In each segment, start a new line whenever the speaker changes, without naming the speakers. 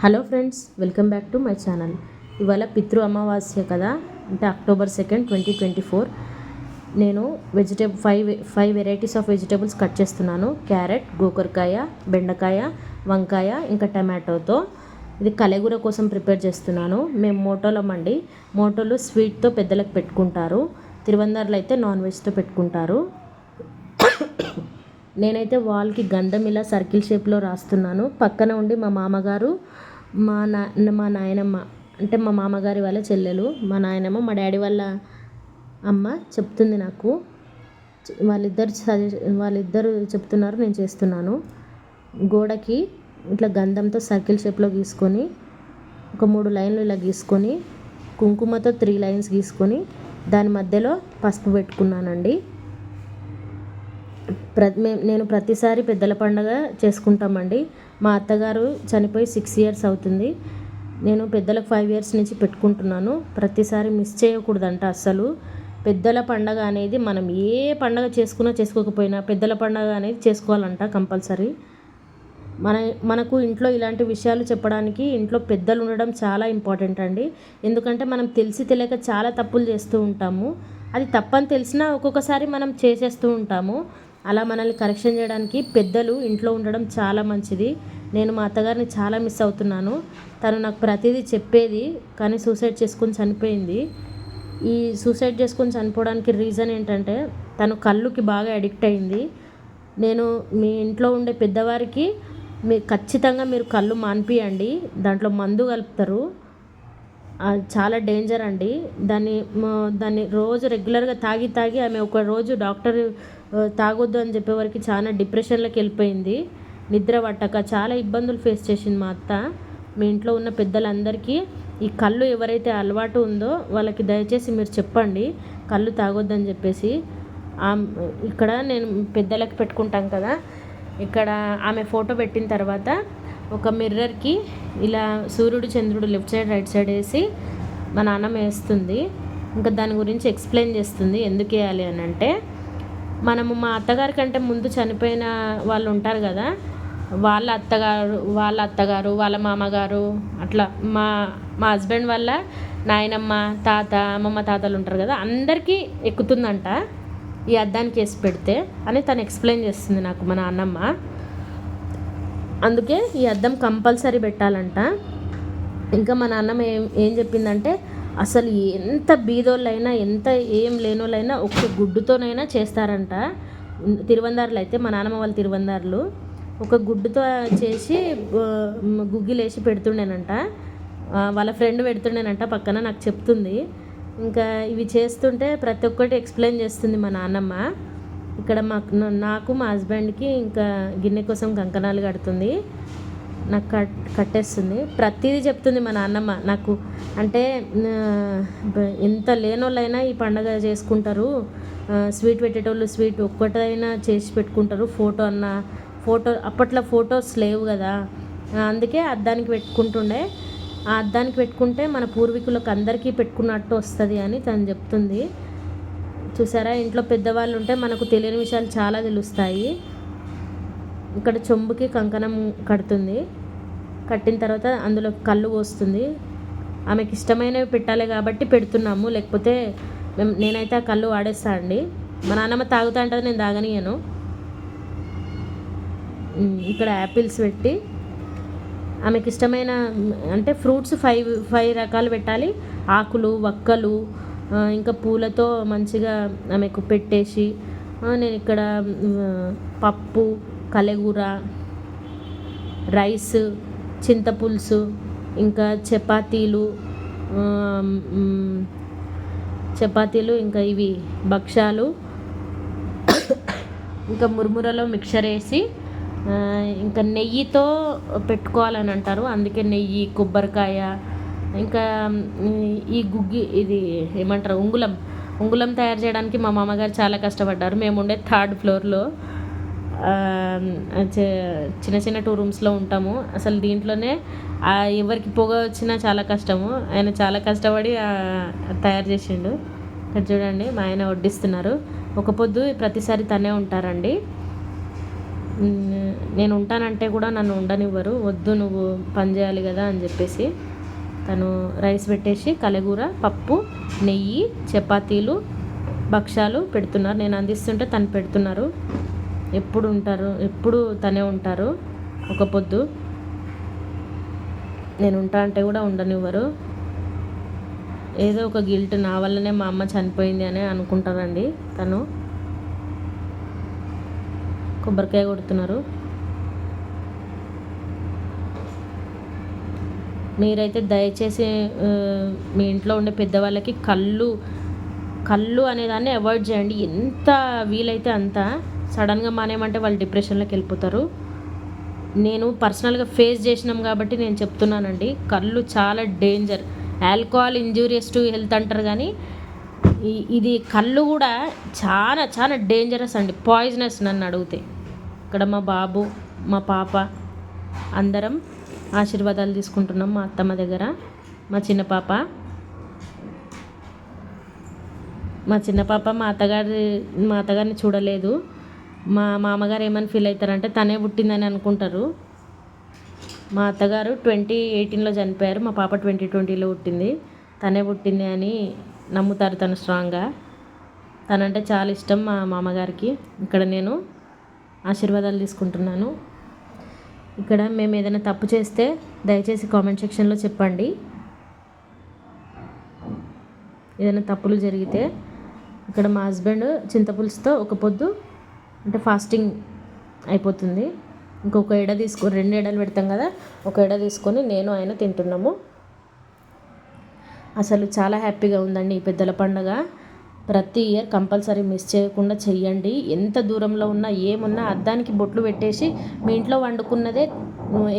Hello friends, welcome back to my channel. ఇవాళ పితృ అమావాస్య కదా, అంటే October 2, 2024. నేను five varieties of vegetables cut చేస్తున్నాను. క్యారెట్, గోకరకాయ, బెండకాయ, వంకాయ, ఇంకా టమాటోతో. ఇది కలెగూర కోసం ప్రిపేర్ చేస్తున్నాను. మేము మోటోలమండి. మోటోలు స్వీట్తో పెద్దలకు పెట్టుకుంటారు, తిరువందర్లో అయితే నాన్ వెజ్తో పెట్టుకుంటారు. నేనైతే వాల్కి గంధం ఇలా సర్కిల్ షేప్లో రాస్తున్నాను. పక్కన ఉండి మా మామగారు, మా నాయనమ్మ, అంటే మా మామగారి వాళ్ళ చెల్లెలు, మా నాయనమ్మ, మా డాడీ వాళ్ళ అమ్మ చెప్తుంది నాకు. వాళ్ళిద్దరు చెప్తున్నారు, నేను చేస్తున్నాను. గోడకి ఇట్లా గంధంతో సర్కిల్ షేప్లో గీసుకొని ఒక 3 లైన్లు ఇలా గీసుకొని, కుంకుమతో 3 లైన్స్ గీసుకొని దాని మధ్యలో పసుపు పెట్టుకున్నానండి. నేను ప్రతిసారి పెద్దల పండగ చేసుకుంటామండి. మా అత్తగారు చనిపోయి 6 years అవుతుంది. నేను పెద్దలకు 5 years నుంచి పెట్టుకుంటున్నాను. ప్రతిసారి మిస్ చేయకూడదంట అస్సలు. పెద్దల పండగ అనేది మనం ఏ పండగ చేసుకోకపోయినా పెద్దల పండగ అనేది చేసుకోవాలంట కంపల్సరీ. మనకు ఇంట్లో ఇలాంటి విషయాలు చెప్పడానికి ఇంట్లో పెద్దలు ఉండడం చాలా ఇంపార్టెంట్ అండి. ఎందుకంటే మనం తెలియక చాలా తప్పులు చేస్తూ ఉంటాము. అది తప్పని తెలిసినా ఒక్కొక్కసారి మనం చేసేస్తూ ఉంటాము. అలా మనల్ని కరెక్షన్ చేయడానికి పెద్దలు ఇంట్లో ఉండడం చాలా మంచిది. నేను మా అత్తగారిని చాలా మిస్ అవుతున్నాను. తను నాకు ప్రతిదీ చెప్పేది, కానీ సూసైడ్ చేసుకొని చనిపోయింది. ఈ సూసైడ్ చేసుకొని చనిపోవడానికి రీజన్ ఏంటంటే తను కళ్ళుకి బాగా అడిక్ట్ అయింది. నేను మీ ఇంట్లో ఉండే పెద్దవారికి ఖచ్చితంగా మీరు కళ్ళు మాన్పియండి, దాంట్లో మందు కలుపుతారు, చాలా డేంజర్ అండి. దాన్ని రోజు రెగ్యులర్గా తాగి ఆమె ఒక రోజు డాక్టర్ తాగొద్దు అని చెప్పేవరకు చాలా డిప్రెషన్లోకి వెళ్ళిపోయింది. నిద్ర పట్టక చాలా ఇబ్బందులు ఫేస్ చేసింది మా అత్త. మీ ఇంట్లో ఉన్న పెద్దలందరికీ ఈ కళ్ళు ఎవరైతే అలవాటు ఉందో వాళ్ళకి దయచేసి మీరు చెప్పండి, కళ్ళు తాగొద్దని చెప్పేసి. ఇక్కడ నేను పెద్దలకు పెట్టుకుంటాం కదా, ఇక్కడ ఆమె ఫోటో పెట్టిన తర్వాత ఒక మిర్రర్కి ఇలా సూర్యుడు చంద్రుడు లెఫ్ట్ సైడ్ రైట్ సైడ్ వేసి మా నాన్నమ్మ వేస్తుంది. ఇంకా దాని గురించి ఎక్స్ప్లెయిన్ చేస్తుంది ఎందుకు వేయాలి అని. అంటే మనము మా అత్తగారి కంటే ముందు చనిపోయిన వాళ్ళు ఉంటారు కదా, వాళ్ళ అత్తగారు వాళ్ళ మామగారు అట్లా మా హస్బెండ్ వాళ్ళ నాయనమ్మ, తాత, అమ్మమ్మ, తాతలు ఉంటారు కదా, అందరికీ ఎక్కుతుందంట ఈ అద్దానికి వేసి పెడితే అని తను ఎక్స్ప్లెయిన్ చేస్తుంది నాకు మా నాన్నమ్మ. అందుకే ఈ అద్దం కంపల్సరీ పెట్టాలంట. ఇంకా మా నాన్నమ్మ ఏం చెప్పిందంటే, అసలు ఎంత బీదోళ్ళైనా ఎంత ఏం లేనోళ్ళైనా ఒక్క గుడ్డుతోనైనా చేస్తారంట. తిరువందారులు అయితే మా నాన్నమ్మ వాళ్ళు తిరువందారులు ఒక గుడ్డుతో చేసి గుగ్గిలేసి పెడుతుండేనంట. వాళ్ళ ఫ్రెండ్ పెడుతుండేనంట పక్కన, నాకు చెప్తుంది. ఇంకా ఇవి చేస్తుంటే ప్రతి ఒక్కటి ఎక్స్ప్లెయిన్ చేస్తుంది మా నాన్నమ్మ. ఇక్కడ నాకు మా హస్బెండ్కి ఇంకా గిన్నె కోసం కంకణాలు కడుతుంది, నాకు కట్టేస్తుంది, ప్రతిదీ చెప్తుంది మా నాన్నమ్మ నాకు. అంటే ఎంత లేనోళ్ళైనా ఈ పండగ చేసుకుంటారు, స్వీట్ పెట్టేటోళ్ళు స్వీట్ ఒక్కటైనా చేసి పెట్టుకుంటారు. ఫోటో అప్పట్లో ఫొటోస్ లేవు కదా, అందుకే అద్దానికి పెట్టుకుంటుండే. ఆ అద్దానికి పెట్టుకుంటే మన పూర్వీకులకు అందరికీ పెట్టుకున్నట్టు వస్తుంది అని తను చెప్తుంది. చూసారా, ఇంట్లో పెద్దవాళ్ళు ఉంటే మనకు తెలియని విషయాలు చాలా తెలుస్తాయి. ఇక్కడ చెంబుకి కంకణం కడుతుంది. కట్టిన తర్వాత అందులో కళ్ళు పోస్తుంది. ఆమెకి ఇష్టమైనవి పెట్టాలి కాబట్టి పెడుతున్నాము, లేకపోతే నేనైతే ఆ కళ్ళు వాడేస్తా అండి. మా నాన్నమ్మ తాగుతా అంటది, నేను తాగనియను. ఇక్కడ యాపిల్స్ పెట్టి ఆమెకి ఇష్టమైన అంటే ఫ్రూట్స్ 5 రకాలు పెట్టాలి. ఆకులు, వక్కలు, ఇంకా పూలతో మంచిగా ఆమెకు పెట్టేసి, నేను ఇక్కడ పప్పు, కలెగూర, రైస్, చింతపులుసు, ఇంకా చపాతీలు, ఇంకా ఇవి భక్షాలు, ఇంకా మురుమురలో మిక్చర్ వేసి, ఇంకా నెయ్యితో పెట్టుకోవాలని అంటారు, అందుకే నెయ్యి, కొబ్బరికాయ, ఇంకా ఇది ఏమంటారు ఉంగులం తయారు చేయడానికి మా మామగారు చాలా కష్టపడ్డారు. మేము ఉండే 3rd floorలో చిన్న 2 rooms ఉంటాము. అసలు దీంట్లోనే ఎవరికి పొగ వచ్చినా చాలా కష్టము. ఆయన చాలా కష్టపడి తయారు చేసిండు. ఇక్కడ చూడండి మా ఆయన వడ్డిస్తున్నారు. ఒక పొద్దు ప్రతిసారి తనే ఉంటారండి. నేను ఉంటానంటే కూడా నన్ను ఉండనివ్వరు, వద్దు నువ్వు పని చేయాలి కదా అని చెప్పేసి. తను రైస్ పెట్టేసి కలగూర, పప్పు, నెయ్యి, చపాతీలు, భక్షాలు పెడుతున్నారు. నేను అందిస్తుంటే తను పెడుతున్నారు. ఎప్పుడు తనే ఉంటారు ఒక పొద్దు. నేను ఉంటా అంటే కూడా ఉండనివ్వరు. ఏదో ఒక గిల్ట్, నా వల్లనే మా అమ్మ చనిపోయింది అని అనుకుంటారండి. తను కొబ్బరికాయ కొడుతున్నారు. మీరైతే దయచేసి మీ ఇంట్లో ఉండే పెద్దవాళ్ళకి కళ్ళు అనేదాన్ని అవాయిడ్ చేయండి. ఎంత వీలైతే అంత. సడన్గా మానేయమంటే వాళ్ళు డిప్రెషన్లోకి వెళ్ళిపోతారు. నేను పర్సనల్గా ఫేస్ చేసినాం కాబట్టి నేను చెప్తున్నానండి. కళ్ళు చాలా danger. Alcohol injurious to health అంటారు, కానీ ఇది కళ్ళు కూడా చాలా చాలా డేంజరస్ అండి, పాయిజనస్ నన్ను అడిగితే. ఇక్కడ మా బాబు, మా పాప అందరం ఆశీర్వాదాలు తీసుకుంటున్నాం మా అత్తమ్మ దగ్గర. మా చిన్న పాప మా అత్తగారిని చూడలేదు. మా మామగారు ఏమని ఫీల్ అవుతారంటే తనే పుట్టిందని అనుకుంటారు. మా అత్తగారు 2018లో చనిపోయారు. మా పాప 2020లో పుట్టింది. తనే పుట్టింది అని నమ్ముతారు తను స్ట్రాంగ్గా. తనంటే చాలా ఇష్టం మా మామగారికి. ఇక్కడ నేను ఆశీర్వాదాలు తీసుకుంటున్నాను. ఇక్కడ మేము ఏదైనా తప్పు చేస్తే దయచేసి కామెంట్ సెక్షన్లో చెప్పండి. ఏదైనా తప్పులు జరిగితే. ఇక్కడ మా హస్బెండ్ చింతపులుసుతో ఒక పొద్దు అంటే ఫాస్టింగ్ అయిపోతుంది. ఇంకొక ఎడ 2 ఎడలు పెడతాం కదా, ఒక ఎడ తీసుకొని నేను ఆయన తింటున్నాము. అసలు చాలా హ్యాపీగా ఉందండి ఈ పెద్దల పండుగ. ప్రతి ఇయర్ కంపల్సరీ మిస్ చేయకుండా చెయ్యండి. ఎంత దూరంలో ఉన్నా ఏమున్నా అద్దానికి బొట్లు పెట్టేసి మీ ఇంట్లో వండుకున్నదే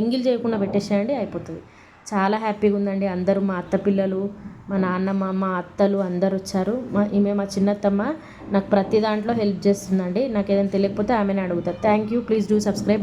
ఎంగిల్ చేయకుండా పెట్టేసేయండి, అయిపోతుంది. చాలా హ్యాపీగా ఉందండి. అందరూ మా అత్త పిల్లలు, మా నాన్నమ్మ, మా అత్తలు అందరు వచ్చారు. ఈమె మా చిన్నత్తమ్మ నాకు ప్రతి దాంట్లో హెల్ప్ చేస్తుందండి. నాకు ఏదైనా తెలియకపోతే ఆమెనే అడుగుతారు. Thank you. Please do subscribe.